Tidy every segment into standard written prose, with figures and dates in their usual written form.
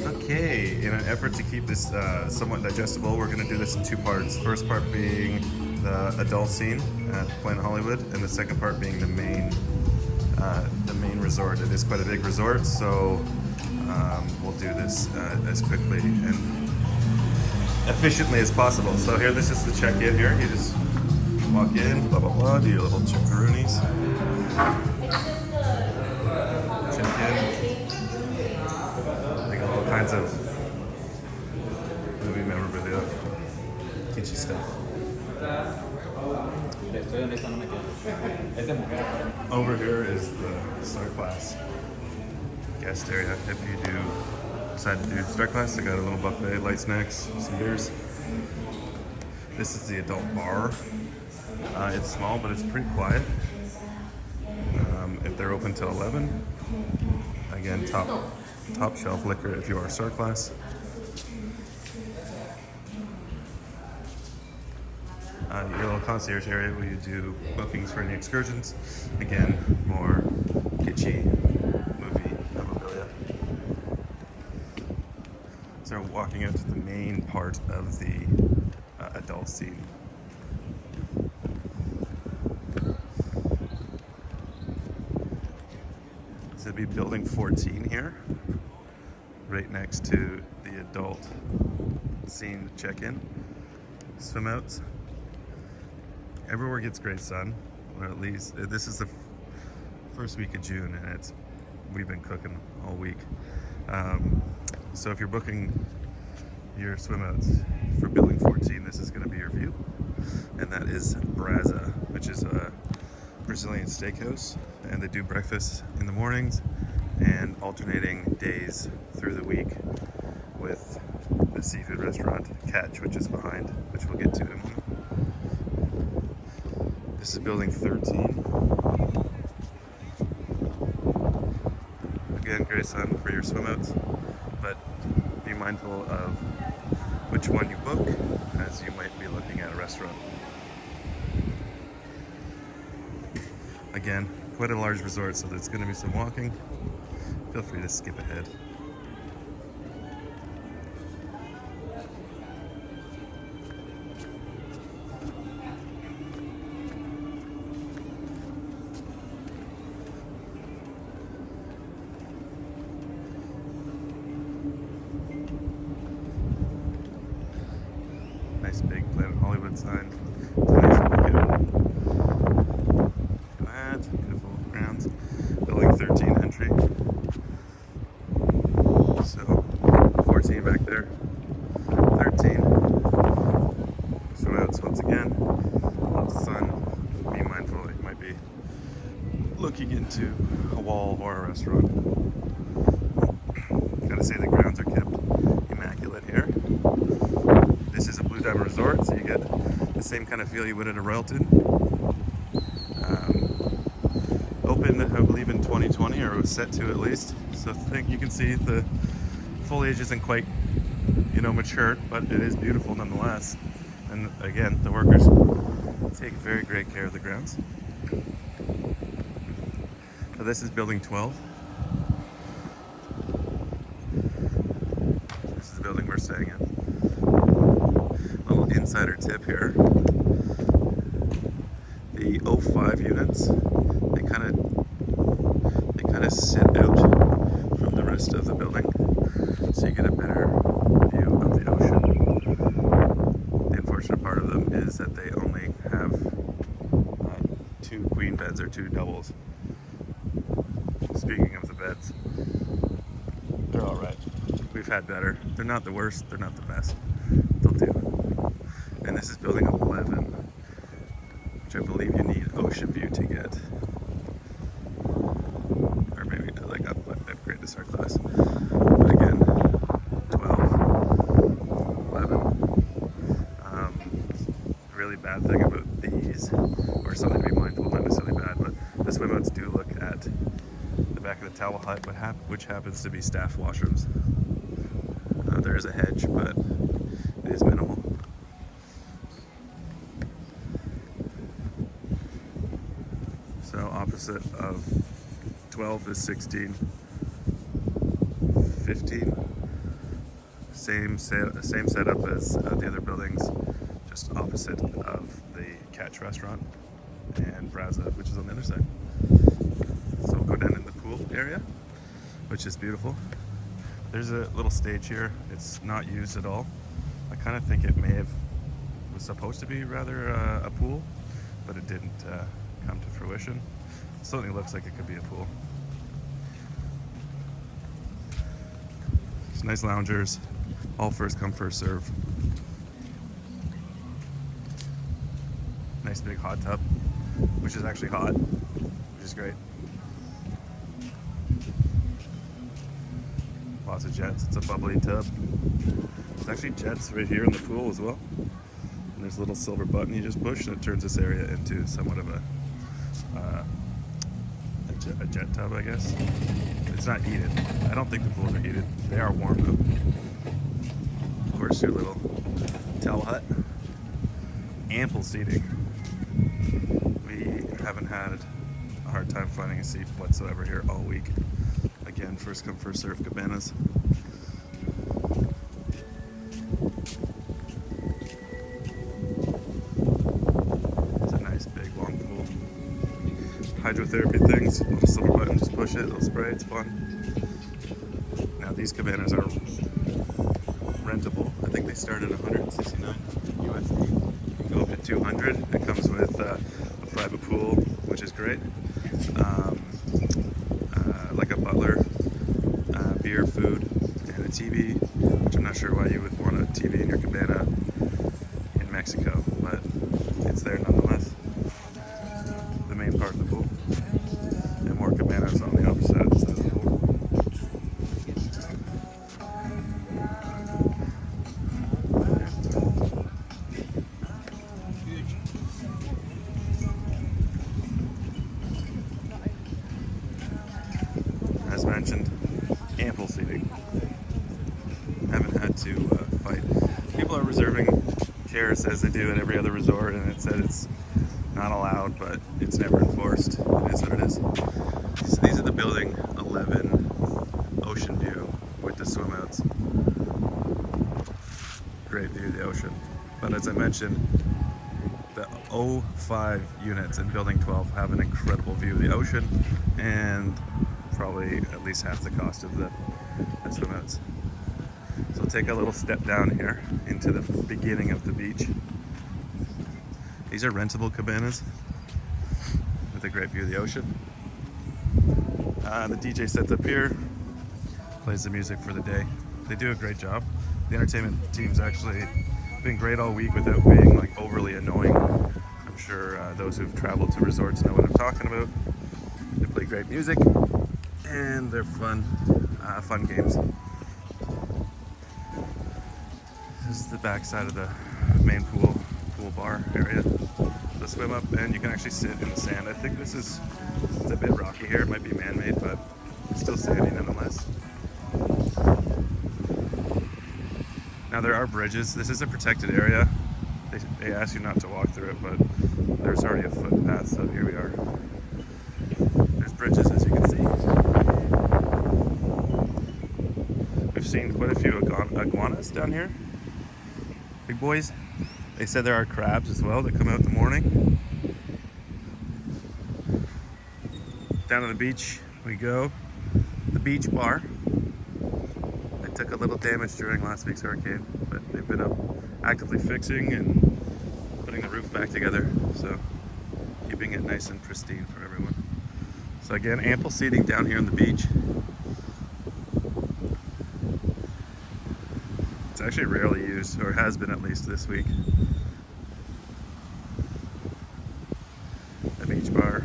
Okay, in an effort to keep this somewhat digestible, we're going to do this in two parts. First part being the adult scene at Planet Hollywood, and the second part being the main resort. It is quite a big resort, so we'll do this as quickly and efficiently as possible. So here, this is the check-in here. You just walk in, blah blah blah, do your little chickaroonies, check in. They got all kinds of movie memorabilia, kitschy stuff. Over here is the Star Class guest area. If you do decide to do Star Class, they got a little buffet, light snacks, some beers. This is the adult bar. It's small, but it's pretty quiet. If they're open till 11, again, top shelf liquor if you are Star Class. Your little concierge area where you do bookings for any excursions. Again, more kitschy movie memorabilia. So we're walking out to the main part of the adult scene. So it'd be building 14 here, right next to the adult scene check-in. Swim outs. Everywhere gets great sun, or at least this is the first week of June, and we've been cooking all week. So if you're booking your swim outs for building 14, this is going to be your view, and that is Brasa, which is a Brazilian steakhouse, and they do breakfast in the mornings and alternating days through the week with the seafood restaurant Catch, which is behind, which we'll get to in a moment. This is building 13. Again, great sun for your swim outs, but be mindful of which one you book, as you might be looking at a restaurant. Again, quite a large resort, so there's going to be some walking. Feel free to skip ahead. Nice big Planet Hollywood sign. Tonight's weekend. That beautiful grounds. Building 13 entry. So 14 back there. 13. Swim outs once again. Lots of sun. Be mindful that you might be looking into a wall or a restaurant. Gotta say the grounds are kept immaculate here. This is a Blue Diamond Resort, so you get the same kind of feel you would at a Royalton. Opened, I believe, in 2020, or it was set to at least. So I think you can see the foliage isn't quite, matured, but it is beautiful nonetheless. And again, the workers take very great care of the grounds. So this is building 12. This is the building we're staying in. Little insider tip here. The O5 units, they kind of sit out from the rest of the building, so you get a better view of the ocean. The unfortunate part of them is that they only have 2 queen beds or 2 doubles. Speaking of the beds, they're all right. We've had better. They're not the worst. They're not the best. They'll do. And this is building 11, which I believe you need ocean view to get. Or maybe like upgrade to Star Class. But again, 12, 11. Really bad thing about these, or something to be mindful of, not necessarily bad, but the swim outs do look at the back of the towel hut, which happens to be staff washrooms. There is a hedge, but it is minimal. So opposite of 12 is 16, 15 same setup as the other buildings, just opposite of the Catch restaurant and Braza, which is on the other side. So we'll go down in the pool area, which is beautiful. There's a little stage here. It's not used at all. I kind of think it was supposed to be rather a pool, but it didn't come to fruition. It certainly looks like it could be a pool. It's nice loungers, all first come, first serve. Nice big hot tub, which is actually hot, which is great. Lots of jets. It's a bubbly tub. There's actually jets right here in the pool as well. And there's a little silver button you just push and it turns this area into somewhat of a jet tub, I guess. It's not heated. I don't think the pools are heated. They are warm though. Of course, your little towel hut. Ample seating. We haven't had a hard time finding a seat whatsoever here all week. Again, first come, first serve cabanas. It's a nice big long pool. Hydrotherapy things, little silver button, just push it, it'll spray, it's fun. Now these cabanas are rentable. I think they start at 169 USD. You can go up to 200. It comes with a private pool, which is great. Like a butler, beer, food, and a TV, which I'm not sure why you would want a TV in your cabana in Mexico, but it's there nonetheless. The main part of the pool. And more cabanas on the opposite side of the pool. As mentioned, ample seating. Haven't had to fight. People are reserving chairs as they do at every other resort, and it said it's not allowed, but it's never enforced. It is what it is. So these are the building 11 ocean view with the swim outs. Great view of the ocean. But as I mentioned, the 05 units in building 12 have an incredible view of the ocean and probably at least half the cost of the swim outs. So we'll take a little step down here into the beginning of the beach. These are rentable cabanas with a great view of the ocean. The DJ sets up here, plays the music for the day. They do a great job. The entertainment team's actually been great all week without being like overly annoying. I'm sure those who've traveled to resorts know what I'm talking about. They play great music and they're fun games. This is the back side of the main pool bar area. So swim up and you can actually sit in the sand. I think it's a bit rocky here. It might be man-made, but it's still sandy nonetheless. Now there are bridges. This is a protected area. They ask you not to walk through it, but there's already a footpath, so here we are. There's bridges, as you can see. We've seen quite a few iguanas down here. Big boys. They said there are crabs as well that come out in the morning. Down to the beach we go. The beach bar. They took a little damage during last week's hurricane, but they've been up actively fixing and putting the roof back together, so keeping it nice and pristine for everyone. So again, ample seating down here on the beach. It's actually rarely used, or has been at least this week. The beach bar.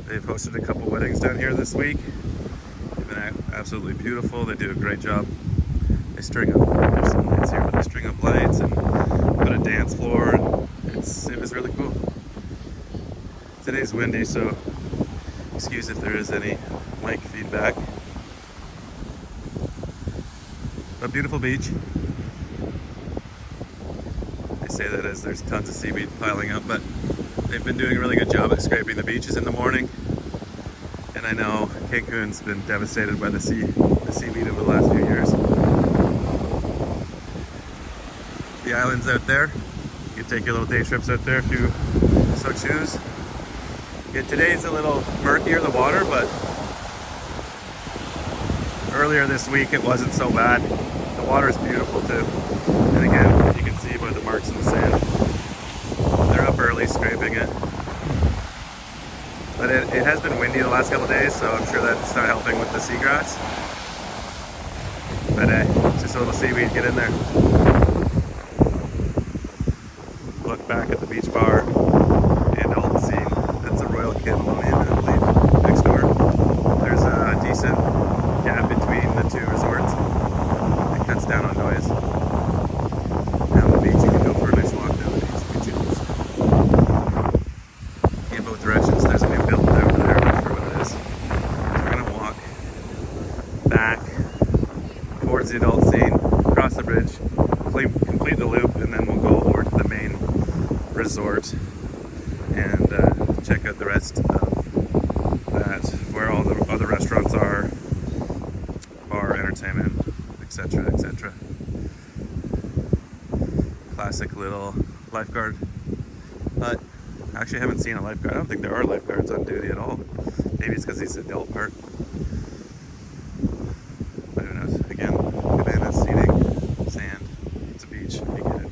They've hosted a couple weddings down here this week. They've been absolutely beautiful. They do a great job. They string up, there's some lights here, but they string up lights and put a dance floor, and it was really cool. Today's windy, so excuse if there is any mic feedback. A beautiful beach. They say that as there's tons of seaweed piling up, but they've been doing a really good job at scraping the beaches in the morning. And I know Cancun's been devastated by the seaweed over the last few years. The islands out there, you can take your little day trips out there if you so choose. Yeah, today's a little murkier, the water, but earlier this week it wasn't so bad. The water is beautiful too. And again, you can see by the marks in the sand. They're up early scraping it. But it has been windy the last couple of days, so I'm sure that's not helping with the seagrass. But hey, just a little seaweed, get in there. Look back at the beach bar and all the scene. That's a Royal Candlewood, I believe, next door. There's a decent gap between the two resorts. It cuts down on noise. Down the beach, you can go for a nice walk down the beach. In both directions, there's a new building over there. I'm not sure what it is. So we're gonna walk back towards the adult scene, cross the bridge, complete the loop, and then we'll go over to the main resort and check out the rest of that, where all the other restaurants are, bar, entertainment, etc., etc. Classic little lifeguard hut. Actually, I haven't seen a lifeguard. I don't think there are lifeguards on duty at all. Maybe it's because it's the adult part. But who knows? Again, cabanas, seating, sand. It's a beach. You get it.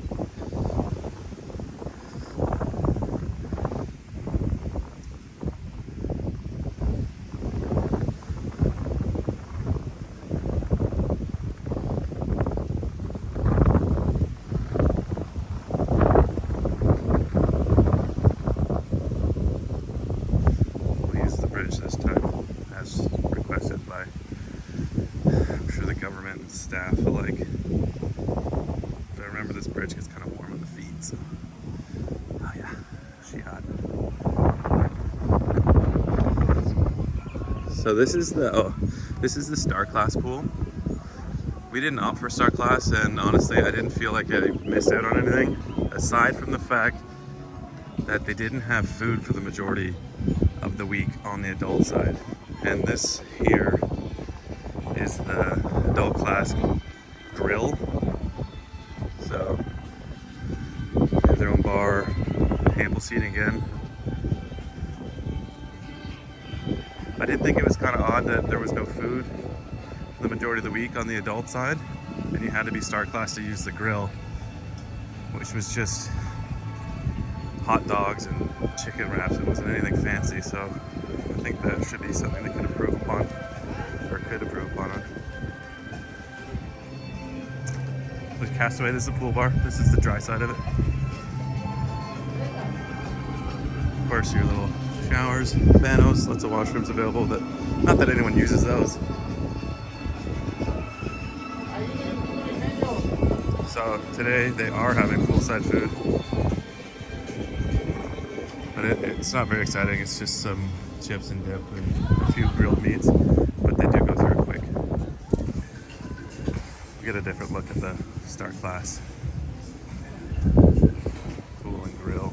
This time, as requested by, I'm sure, the government and staff alike. But I remember this bridge gets kind of warm on the feet, so. Oh yeah, she hot. So this is the Star Class pool. We didn't opt for Star Class, and honestly I didn't feel like I missed out on anything, aside from the fact that they didn't have food for the majority of the week on the adult side. And this here is the adult class grill. So they have their own bar, ample seating again. I did think it was kind of odd that there was no food for the majority of the week on the adult side, and you had to be Star Class to use the grill, which was just hot dogs and chicken wraps. It wasn't anything fancy, so I think that should be something they could improve upon, or could improve upon it. With Castaway, this is the pool bar. This is the dry side of it. Of course, your little showers, banos, lots of washrooms available. That, not that anyone uses those. So today they are having poolside food. But it's not very exciting. It's just some chips and dip and a few grilled meats, but they do go through quick. We get a different look at the Star Class pool and grill.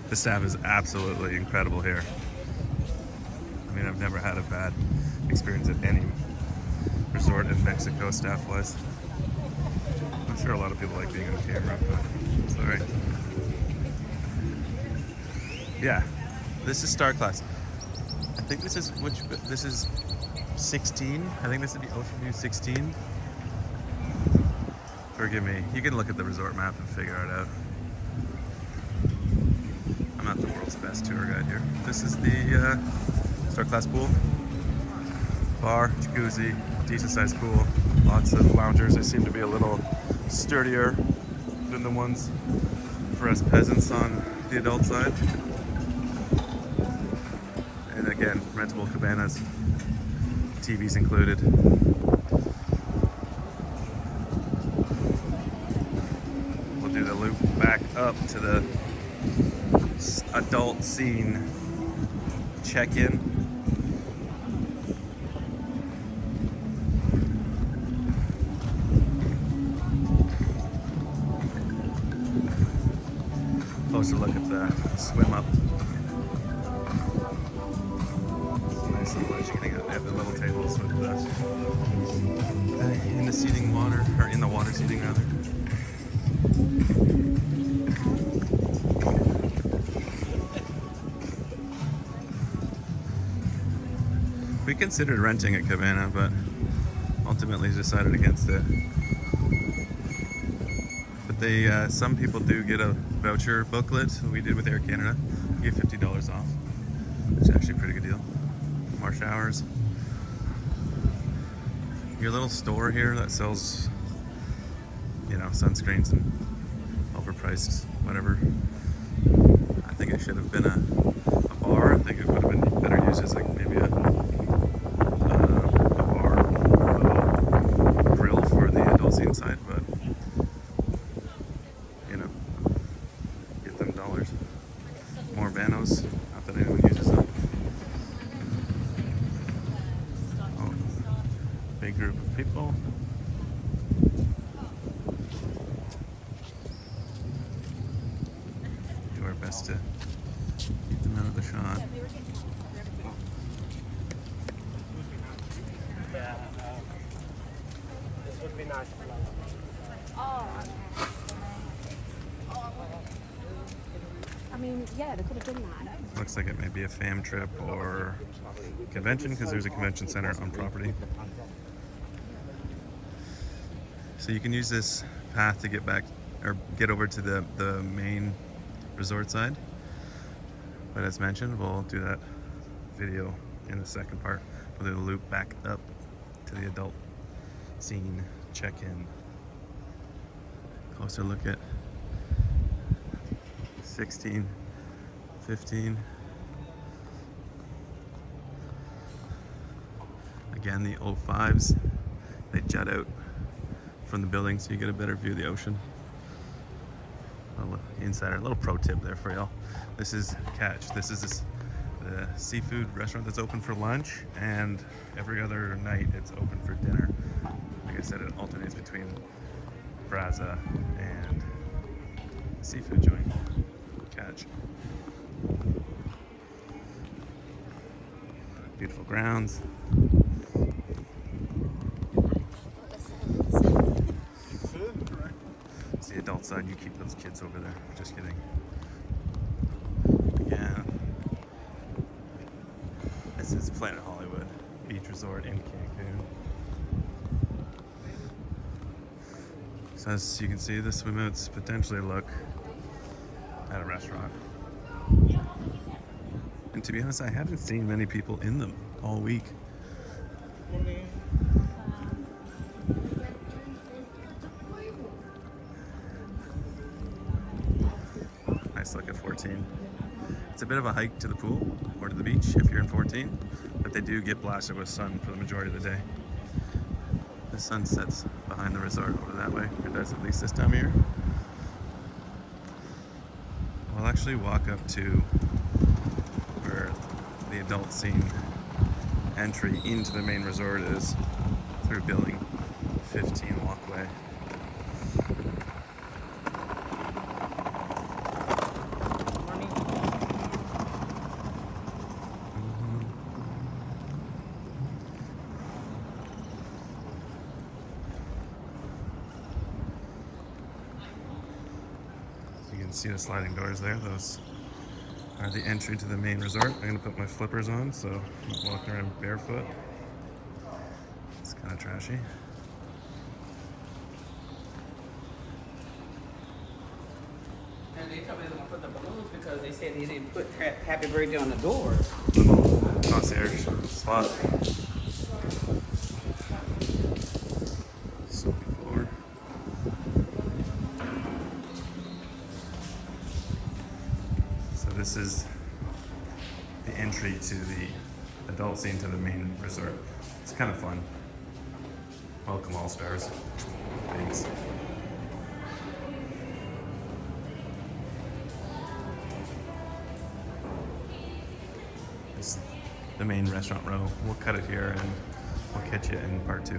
The staff is absolutely incredible here. I mean, I've never had a bad experience at any resort in Mexico staff-wise. I'm sure a lot of people like being on camera, but it's alright. Yeah, this is Star Class. I think this is this is 16. I think this would be Ocean View 16. Forgive me. You can look at the resort map and figure it out. I'm not the world's best tour guide here. This is the Star Class pool. Bar, jacuzzi, decent sized pool. Lots of loungers. They seem to be a little sturdier than the ones for us peasants on the adult side. And again, rentable cabanas, TVs included. We'll do the loop back up to the adult scene check-in. closer look at the swim up. Nice little ledge. They have the little tables with the in the seating water, or in the water seating rather. We considered renting a cabana, but ultimately decided against it. But they, some people do get a voucher booklet. We did with Air Canada. You get $50 off. It's actually a pretty good deal. More showers. Your little store here that sells, you know, sunscreens and overpriced whatever. I think it should have been a bar. I think it would have been better used as like maybe a bar grill for the adults inside, but you know, get them dollars. More Vanos, not that anyone uses them. Oh, big group of people. Do our best to get them out of the shot. This would be nice. I mean, yeah, they could have done that. Looks like it may be a fam trip or convention because there's a convention center on property. So you can use this path to get back or get over to the main resort side. But as mentioned, we'll do that video in the second part. We'll do the loop back up to the adult scene check-in. Closer look at 16, 15. Again, the 05s, they jut out from the building so you get a better view of the ocean. A little insider, a little pro tip there for y'all. This is Catch. This is the seafood restaurant that's open for lunch, and every other night it's open for dinner. Like I said, it alternates between Braza and seafood joint. Catch. Beautiful grounds. It's the adult side. You keep those kids over there. Just kidding. Again, this is Planet Hollywood Beach Resort in Cancun. So as you can see, the swim outs potentially look at a restaurant. And to be honest, I haven't seen many people in them all week. Nice look at 14. It's a bit of a hike to the pool or to the beach if you're in 14, but they do get blasted with sun for the majority of the day. The sun sets behind the resort over that way. It does at least this time of year. We'll actually walk up to where the adult scene entry into the main resort is through building 15 walkway. You can see the sliding doors there. Those are the entry to the main resort. I'm gonna put my flippers on so I'm not walking around barefoot. It's kind of trashy. And they told me they were gonna put the balloons because they said they didn't put happy birthday on the door. Little concierge spot. Soapy floor. So this is the entry to the adult scene to the main resort. It's kind of fun. Welcome all stars. Thanks. It's the main restaurant row. We'll cut it here and we'll catch you in part 2.